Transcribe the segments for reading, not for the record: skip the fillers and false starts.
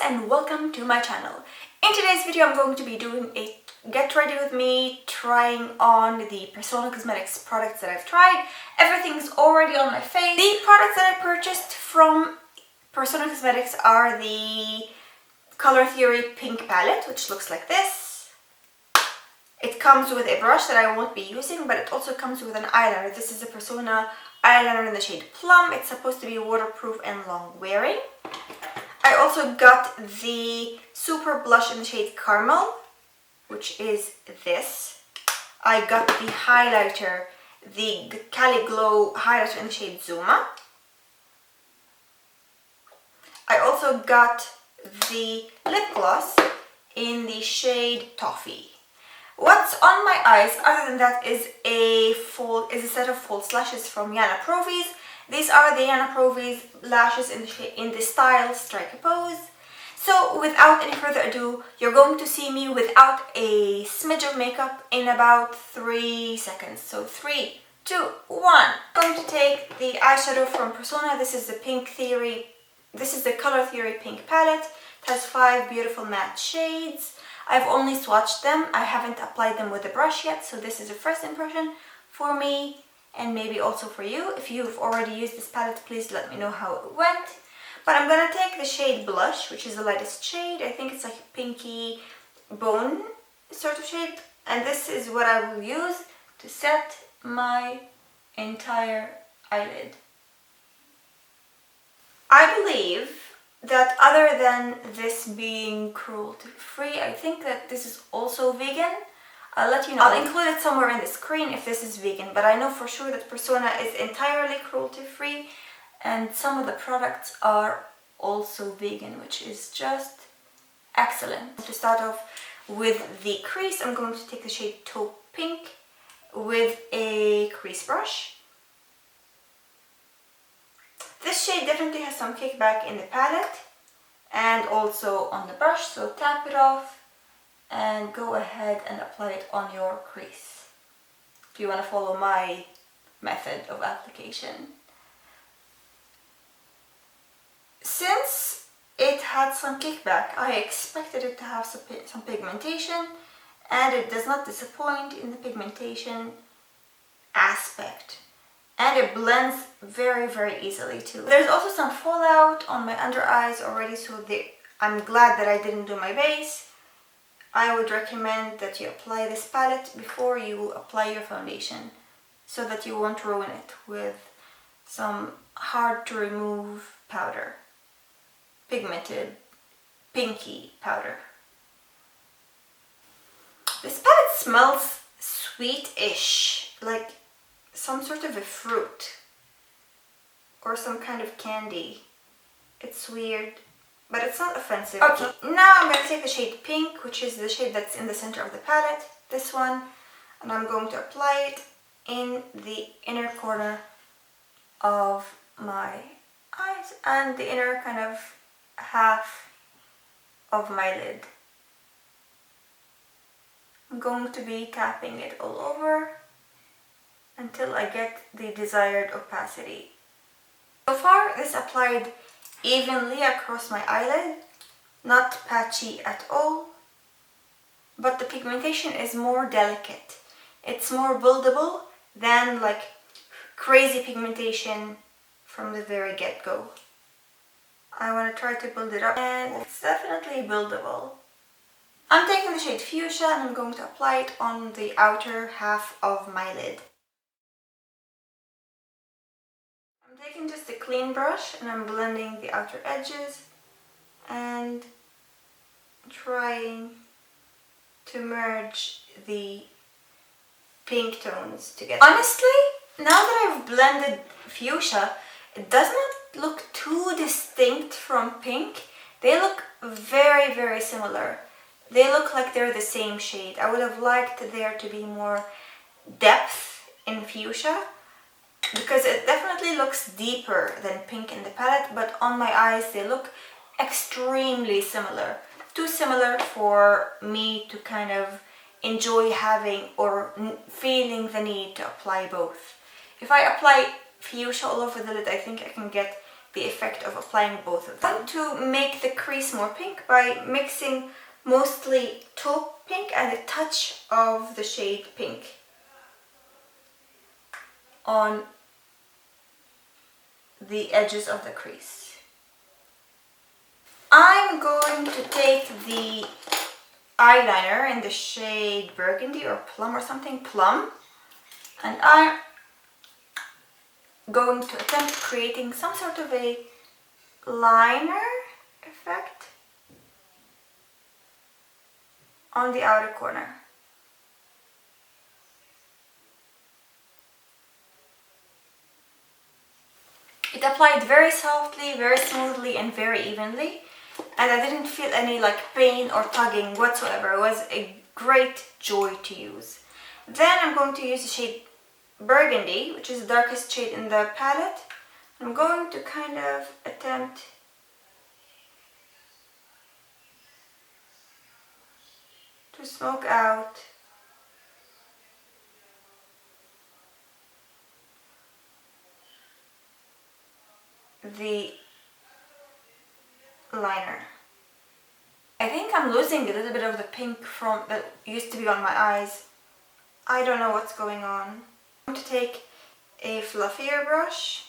and welcome to my channel. In today's video I'm going to be doing a get ready with me, trying on the Persona Cosmetics products that I've tried. Everything's already on my face. The products that I purchased from Persona Cosmetics are the Color Theory Pink Palette, which looks like this. It comes with a brush that I won't be using, but it also comes with an eyeliner. This is a Persona eyeliner in the shade Plum. It's supposed to be waterproof and long wearing. I also got the super blush in the shade Carmel, which is this. I got the highlighter, the Cali Glow highlighter in the shade Zuma. I also got the lip gloss in the shade Toffee. What's on my eyes other than that is a set of false lashes from Yana Provies. These are the Yana Provies lashes in the style Strike a Pose. So without any further ado, you're going to see me without a smidge of makeup in about 3 seconds. So 3, 2, 1. I'm going to take the eyeshadow from Persona. This is the Color Theory Pink Palette. It has 5 beautiful matte shades. I've only swatched them. I haven't applied them with a brush yet, so this is a first impression for me and maybe also for you. If you've already used this palette, please let me know how it went. But I'm gonna take the shade Blush, which is the lightest shade. I think it's like a pinky bone sort of shade. And this is what I will use to set my entire eyelid. I believe that other than this being cruelty-free, I think that this is also vegan. I'll let you know. I'll include it somewhere in the screen if this is vegan, but I know for sure that Persona is entirely cruelty-free and some of the products are also vegan, which is just excellent. To start off with the crease, I'm going to take the shade Taupe Pink with a crease brush. This shade definitely has some kickback in the palette and also on the brush, so tap it off and go ahead and apply it on your crease if you want to follow my method of application. Since it had some kickback, I expected it to have some pigmentation, and it does not disappoint in the pigmentation aspect. And it blends very, very easily too. There's also some fallout on my under eyes already, so I'm glad that I didn't do my base. I would recommend that you apply this palette before you apply your foundation so that you won't ruin it with some hard to remove powder. Pigmented, pinky powder. This palette smells sweet-ish, like some sort of a fruit or some kind of candy. It's weird, but it's not offensive. Okay, now I'm going to take the shade Pink, which is the shade that's in the center of the palette, this one, and I'm going to apply it in the inner corner of my eyes and the inner kind of half of my lid. I'm going to be tapping it all over until I get the desired opacity. So far, this applied evenly across my eyelid, not patchy at all, but the pigmentation is more delicate. It's more buildable than like crazy pigmentation from the very get-go. I want to try to build it up, and it's definitely buildable. I'm taking the shade Fuchsia and I'm going to apply it on the outer half of my lid. I'm taking just a clean brush and I'm blending the outer edges and trying to merge the pink tones together. Honestly, now that I've blended Fuchsia, it does not look too distinct from pink. They look very, very similar. They look like they're the same shade. I would have liked there to be more depth in Fuchsia because it definitely looks deeper than pink in the palette, but on my eyes they look extremely similar. Too similar for me to kind of enjoy having or feeling the need to apply both. If I apply Fuchsia all over the lid, I think I can get the effect of applying both of them. To make the crease more pink by mixing mostly taupe pink and a touch of the shade pink on the edges of the crease. I'm going to take the eyeliner in the shade burgundy or plum or something, plum, and I'm going to attempt creating some sort of a liner effect on the outer corner. It applied very softly, very smoothly, and very evenly, and I didn't feel any like pain or tugging whatsoever. It was a great joy to use. Then I'm going to use the shade burgundy, which is the darkest shade in the palette. I'm going to kind of attempt to smoke out the liner. I think I'm losing a little bit of the pink from that used to be on my eyes. I don't know what's going on. I'm going to take a fluffier brush.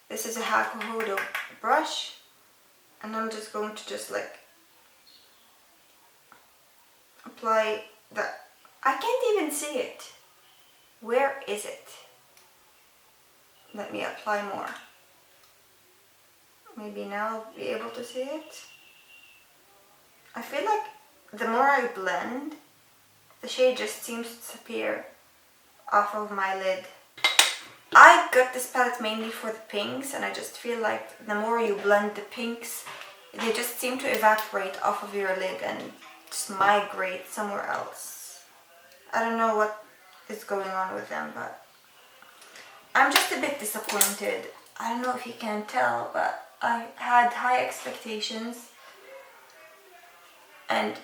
This is a Hakuhodo brush, and I'm just going to just like apply that. I can't even see it. Where is it? Let me apply more. Maybe now I'll be able to see it. I feel like the more I blend, the shade just seems to disappear off of my lid. I got this palette mainly for the pinks, and I just feel like the more you blend the pinks, they just seem to evaporate off of your lid and just migrate somewhere else. I don't know what is going on with them, but I'm just a bit disappointed. I don't know if you can tell, but I had high expectations, and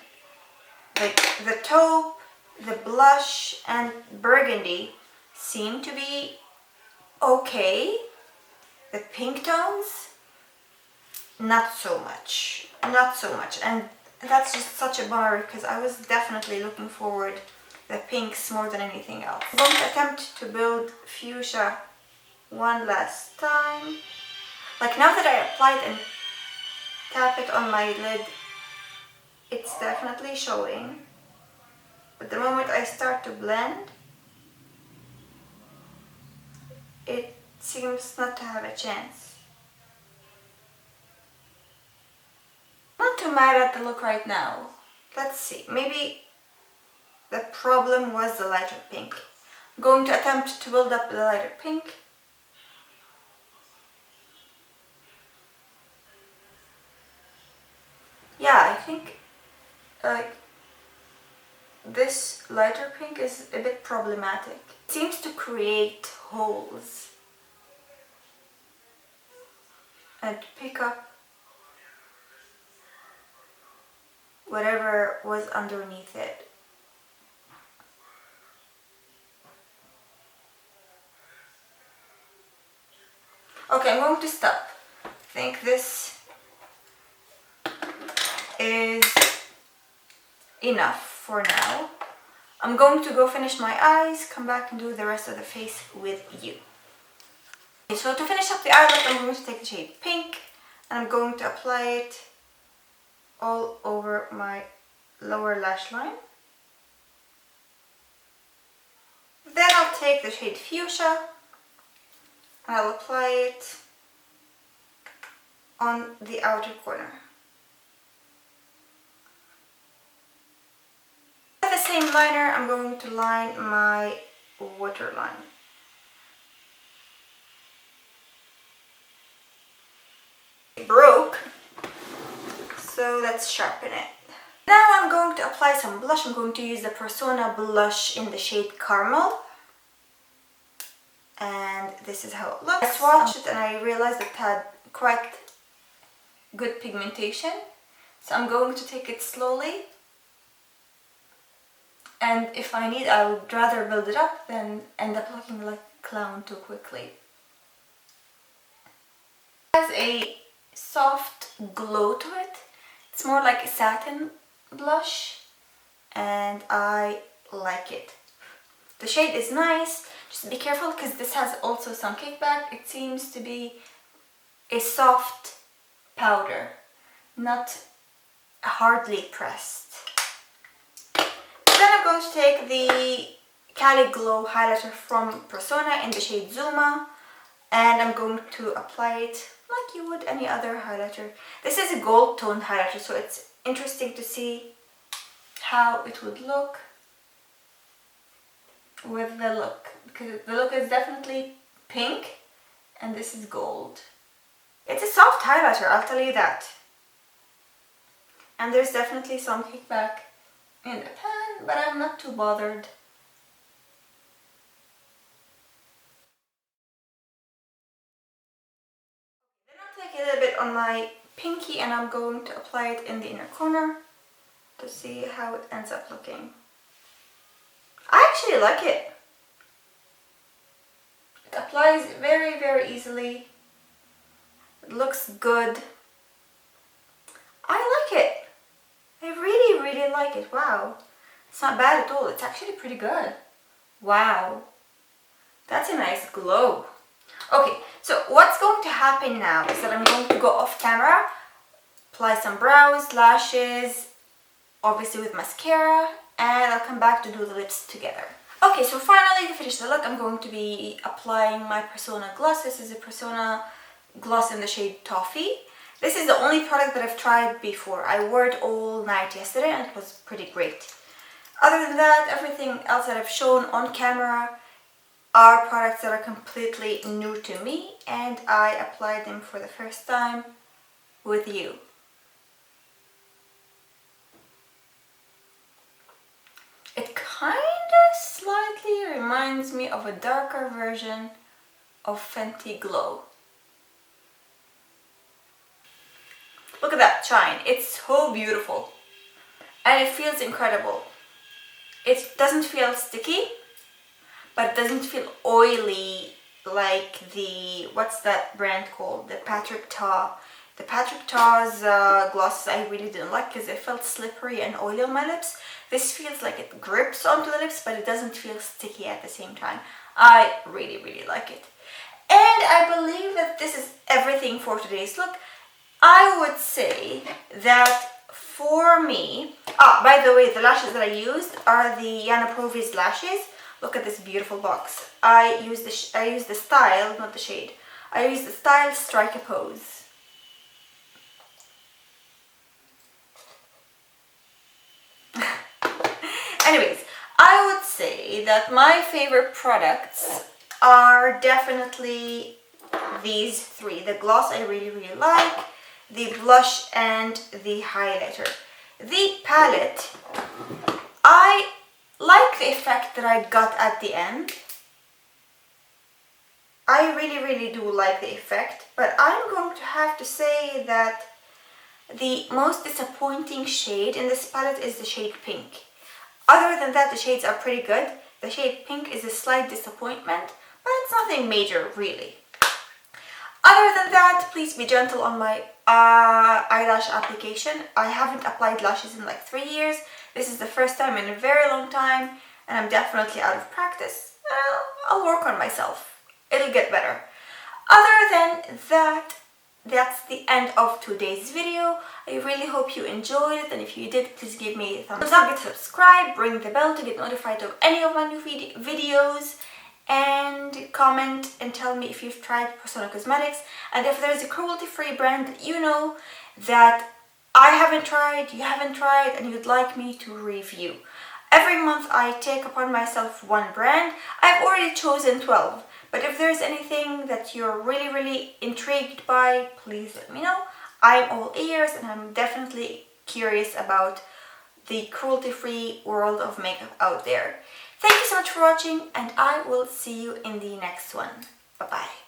like the taupe, the blush, and burgundy seem to be okay. The pink tones, not so much, and that's just such a bummer because I was definitely looking forward the pinks more than anything else. I'm going to attempt to build fuchsia one last time. Like now that I applied and tap it on my lid, it's definitely showing. But the moment I start to blend, it seems not to have a chance. I'm not too mad at the look right now. Let's see, maybe the problem was the lighter pink. I'm going to attempt to build up the lighter pink. Yeah, I think this lighter pink is a bit problematic. It seems to create holes and pick up whatever was underneath it. Okay, I'm going to stop. I think this is enough for now. I'm going to go finish my eyes, come back and do the rest of the face with you. Okay, so to finish up the eye look, I'm going to take the shade pink and I'm going to apply it all over my lower lash line. Then I'll take the shade fuchsia and I'll apply it on the outer corner. With the same liner, I'm going to line my waterline. It broke, so let's sharpen it. Now I'm going to apply some blush. I'm going to use the Persona blush in the shade Carmel. And this is how it looks. I swatched it and I realized it had quite good pigmentation. So I'm going to take it slowly. And if I need, I would rather build it up than end up looking like a clown too quickly. It has a soft glow to it. It's more like a satin blush and I like it. The shade is nice. Just be careful because this has also some kickback. It seems to be a soft powder, not hardly pressed. Then I'm going to take the Cali Glow highlighter from Persona in the shade Zuma, and I'm going to apply it like you would any other highlighter. This is a gold toned highlighter, so it's interesting to see how it would look with the look, because the look is definitely pink and this is gold. It's a soft highlighter, I'll tell you that. And there's definitely some kickback in the pan, but I'm not too bothered. Then I'll take a little bit on my pinky and I'm going to apply it in the inner corner to see how it ends up looking. I actually like it. It applies very, very easily. It looks good. I like it. I really, really like it. Wow. It's not bad at all. It's actually pretty good. Wow. That's a nice glow. Okay, so what's going to happen now is that I'm going to go off camera, apply some brows, lashes, obviously with mascara, and I'll come back to do the lips together. Okay, so finally to finish the look, I'm going to be applying my Persona gloss. This is a Persona gloss in the shade Toffee. This is the only product that I've tried before. I wore it all night yesterday and it was pretty great. Other than that, everything else that I've shown on camera are products that are completely new to me and I applied them for the first time with you. It kind of slightly reminds me of a darker version of Fenty Glow. Look at that shine. It's so beautiful and it feels incredible. It doesn't feel sticky, but it doesn't feel oily like the, what's that brand called? The Patrick Ta. The Patrick Ta's glosses I really didn't like because it felt slippery and oily on my lips. This feels like it grips onto the lips, but it doesn't feel sticky at the same time. I really, really like it. And I believe that this is everything for today's look. I would say that for me, by the way, the lashes that I used are the Yana lashes. Look at this beautiful box. I use the style, not the shade. I use the style Strike a Pose. Anyways, I would say that my favorite products are definitely these three. The gloss I really, really like, the blush and the highlighter. The palette, I like the effect that I got at the end. I really, really do like the effect, but I'm going to have to say that the most disappointing shade in this palette is the shade Pink. Other than that, the shades are pretty good. The shade Pink is a slight disappointment, but it's nothing major, really. Other than that, please be gentle on my eyelash application. I haven't applied lashes in like 3 years. This is the first time in a very long time, and I'm definitely out of practice. I'll work on myself. It'll get better. Other than that, that's the end of today's video. I really hope you enjoyed it, and if you did, please give me a thumbs up, subscribe, ring the bell to get notified of any of my new videos, and comment and tell me if you've tried Persona Cosmetics and if there's a cruelty-free brand that you know that I haven't tried, you haven't tried, and you'd like me to review. Every month I take upon myself one brand. I've already chosen 12. But if there's anything that you're really, really intrigued by, please let me know. I'm all ears and I'm definitely curious about the cruelty-free world of makeup out there. Thank you so much for watching and I will see you in the next one. Bye-bye.